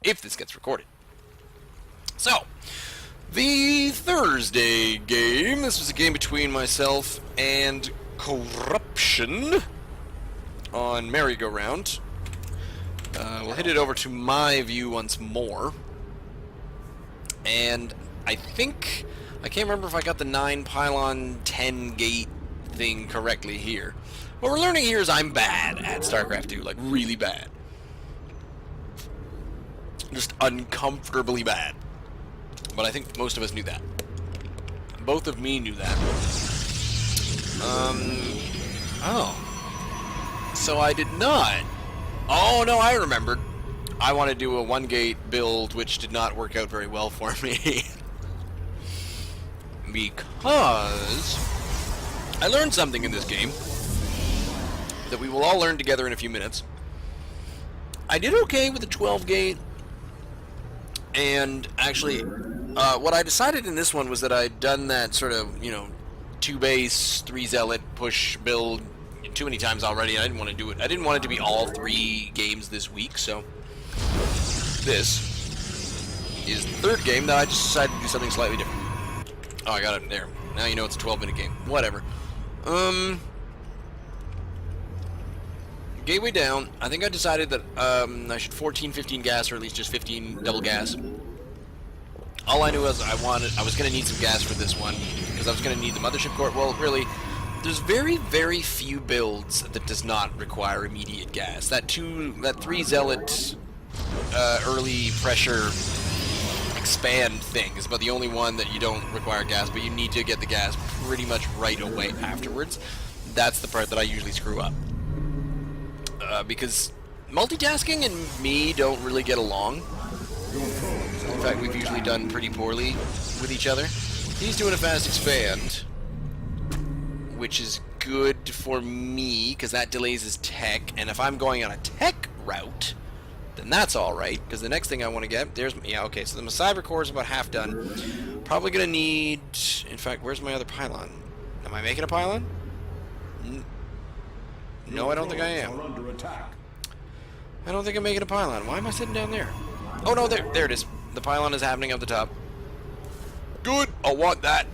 if this gets recorded. So, the Thursday game, this was a game between myself and CorruptioN on merry-go-round. We'll hit it over to my view once more. And I think, I can't remember if I got the 9 pylon 10 gate thing correctly here. What we're learning here is I'm bad at StarCraft 2, like really bad. Just uncomfortably bad. But I think most of us knew that. Both of me knew that. Oh. So I did not. Oh, no, I remembered. I want to do a 1-gate build, which did not work out very well for me. Because I learned something in this game that we will all learn together in a few minutes. I did okay with the 12-gate, and actually, what I decided in this one was that I'd done that sort of, 2 base, 3 zealot push build too many times already. I didn't want to do it. I didn't want it to be all 3 games this week, so this is the 3rd game that I just decided to do something slightly different. Oh, I got it there. Now you know it's a 12-minute game. Whatever. Gateway down. I think I decided that I should 14-15 gas, or at least just 15 double gas. All I knew was I was going to need some gas for this one, because I was going to need the mothership core. Well, really, there's very, very few builds that does not require immediate gas. That 3 zealot early pressure expand thing is about the only one that you don't require gas, but you need to get the gas pretty much right away afterwards. That's the part that I usually screw up. Because multitasking and me don't really get along. In fact, we've usually done pretty poorly with each other. He's doing a fast expand, which is good for me, because that delays his tech, and if I'm going on a tech route, then that's alright, because the next thing I want to get, okay, so the cyber core is about half done. Probably going to need, in fact, where's my other pylon? Am I making a pylon? No, I don't think I am. I don't think I'm making a pylon. Why am I sitting down there? Oh no, there it is. The pylon is happening up the top. Good, I'll want that.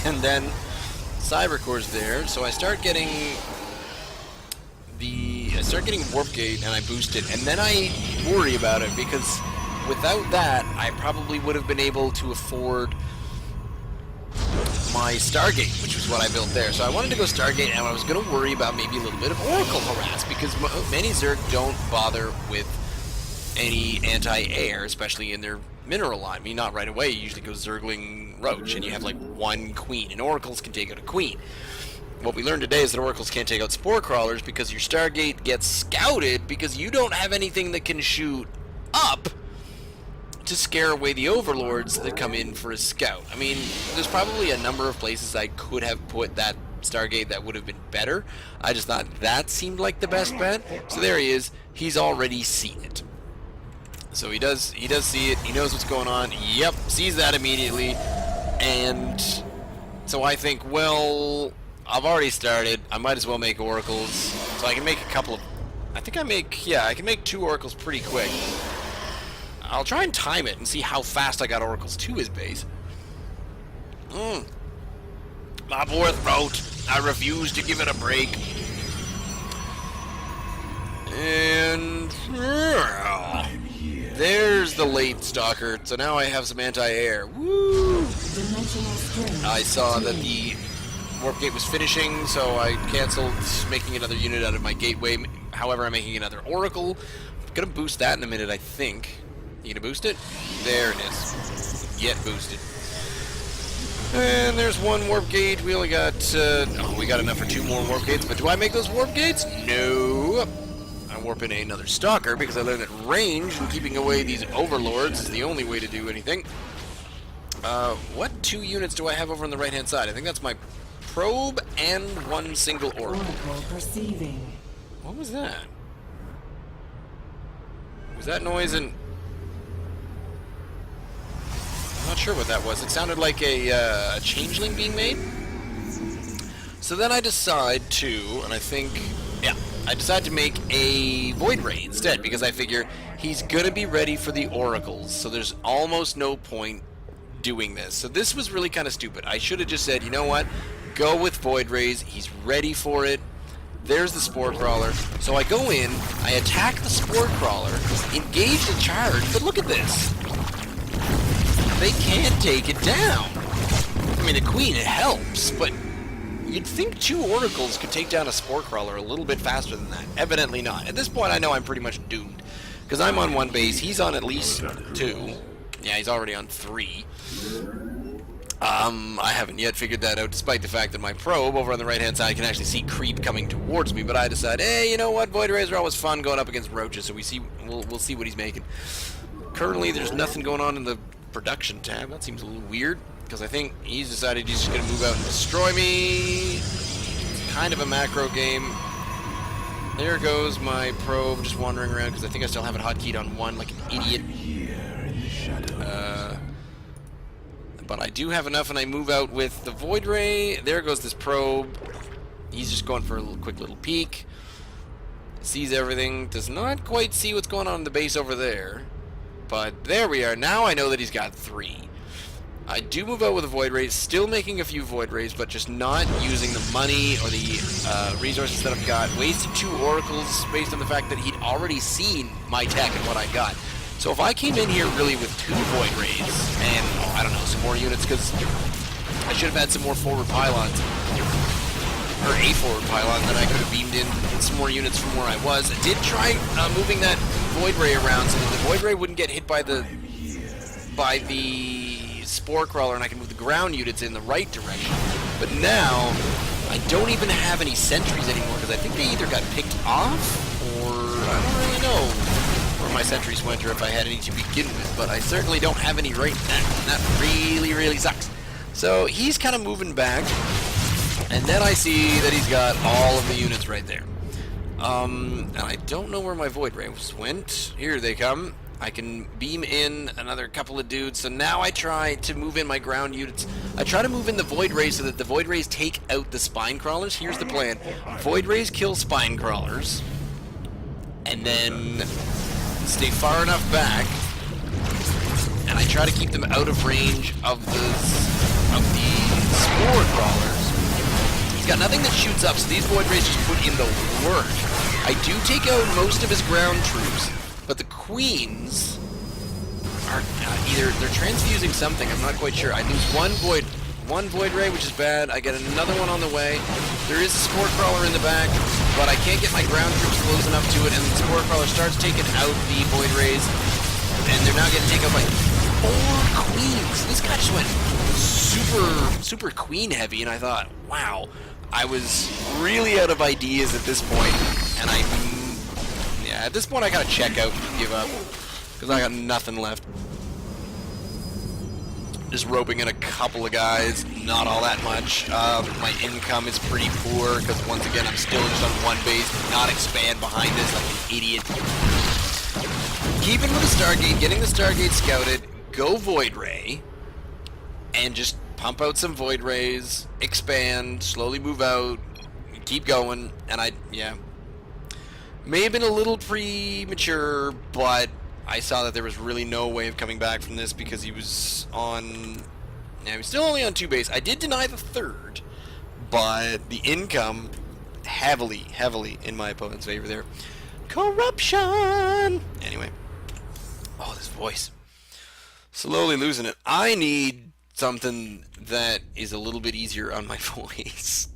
And then cyber core's there, so I start getting warp gate and I boost it, and then I worry about it, because without that I probably would have been able to afford my stargate, which was what I built there. So I wanted to go stargate, and I was going to worry about maybe a little bit of oracle harass, because many zerg don't bother with any anti-air, especially in their mineral line. I mean, not right away. You usually go zergling roach, and you have like 1 queen, and oracles can take out a queen. What we learned today is that oracles can't take out spore crawlers because your stargate gets scouted because you don't have anything that can shoot up to scare away the overlords that come in for a scout. I mean, there's probably a number of places I could have put that stargate that would have been better. I just thought that seemed like the best bet. So there he is. He's already seen it. So he does see it. He knows what's going on. Yep, sees that immediately. And so I think, well, I've already started. I might as well make oracles. So I can make a couple of... I can make 2 oracles pretty quick. I'll try and time it and see how fast I got oracles to his base. My poor throat. I refuse to give it a break. And... there's the late stalker. So now I have some anti-air. Woo! I saw that the warp gate was finishing, so I canceled making another unit out of my gateway. However, I'm making another oracle. I'm gonna boost that in a minute, I think. You gonna boost it? There it is. Get boosted. And there's 1 warp gate. We only got, we got enough for 2 more warp gates, but do I make those warp gates? No. I warp in another stalker because I learned that range and keeping away these overlords is the only way to do anything. What 2 units do I have over on the right-hand side? I think that's my probe and 1 single oracle. What was that? Was that noise in... I'm not sure what that was. It sounded like a changeling being made. So then I decide to, and I think, yeah, I decided to make a Void Ray instead, because I figure he's going to be ready for the Oracles, so there's almost no point doing this. So this was really kind of stupid. I should have just said, you know what, go with Void Rays, he's ready for it. There's the Spore Crawler. So I go in, I attack the Spore Crawler, engage the charge, but look at this. They can't take it down. I mean, the Queen, it helps, but you'd think 2 Oracles could take down a Spore Crawler a little bit faster than that. Evidently not. At this point, I know I'm pretty much doomed, because I'm on 1 base, he's on at least 2. Yeah, he's already on 3. I haven't yet figured that out, despite the fact that my probe over on the right-hand side can actually see creep coming towards me. But I decided, hey, you know what? Void Rays are always fun going up against roaches, so we'll see what he's making. Currently, there's nothing going on in the production tab. That seems a little weird, because I think he's decided he's just going to move out and destroy me. It's kind of a macro game. There goes my probe just wandering around, because I think I still have it hotkeyed on 1 like an idiot. But I do have enough, and I move out with the Void Ray. There goes this probe. He's just going for a quick little peek. Sees everything. Does not quite see what's going on in the base over there. But there we are. Now I know that he's got 3. I do move out with a Void Ray, still making a few Void Rays, but just not using the money or the resources that I've got. Wasted 2 Oracles based on the fact that he'd already seen my tech and what I got. So if I came in here really with 2 Void Rays and, I don't know, some more units, because I should have had some more forward pylons, or a forward pylon that I could have beamed in some more units from where I was. I did try moving that Void Ray around so that the Void Ray wouldn't get hit by the Spore Crawler, and I can move the ground units in the right direction. But now, I don't even have any sentries anymore, because I think they either got picked off, or I don't really know where my sentries went, or if I had any to begin with, but I certainly don't have any right now, and that really, really sucks. So he's kind of moving back, and then I see that he's got all of the units right there. And I don't know where my Void Rays went. Here they come. I can beam in another couple of dudes, so now I try to move in my ground units. I try to move in the Void Rays so that the Void Rays take out the Spine Crawlers. Here's the plan. Void Rays kill Spine Crawlers, and then stay far enough back, and I try to keep them out of range of the Spore Crawlers. He's got nothing that shoots up, so these Void Rays just put in the work. I do take out most of his ground troops, but the Queens are either they're transfusing something. I'm not quite sure. I lose one Void Ray, which is bad. I get another one on the way. There is a Spore Crawler in the back, but I can't get my ground troops close enough to it, and the Spore Crawler starts taking out the Void Rays, and they're now getting taken out by 4 Queens. This guy just went super Queen heavy, and I thought, wow, I was really out of ideas at this point, and at this point I gotta check out and give up, because I got nothing left. Just roping in a couple of guys, not all that much. My income is pretty poor, because once again I'm still just on 1 base, not expand behind this like an idiot. Keeping with the Stargate, getting the Stargate scouted, go Void Ray, and just pump out some Void Rays, expand, slowly move out, keep going, and may have been a little premature, but I saw that there was really no way of coming back from this, because he was still only on 2 base. I did deny the 3rd, but the income heavily in my opponent's favor there. Corruption! Anyway. Oh, this voice. Slowly losing it. I need something that is a little bit easier on my voice.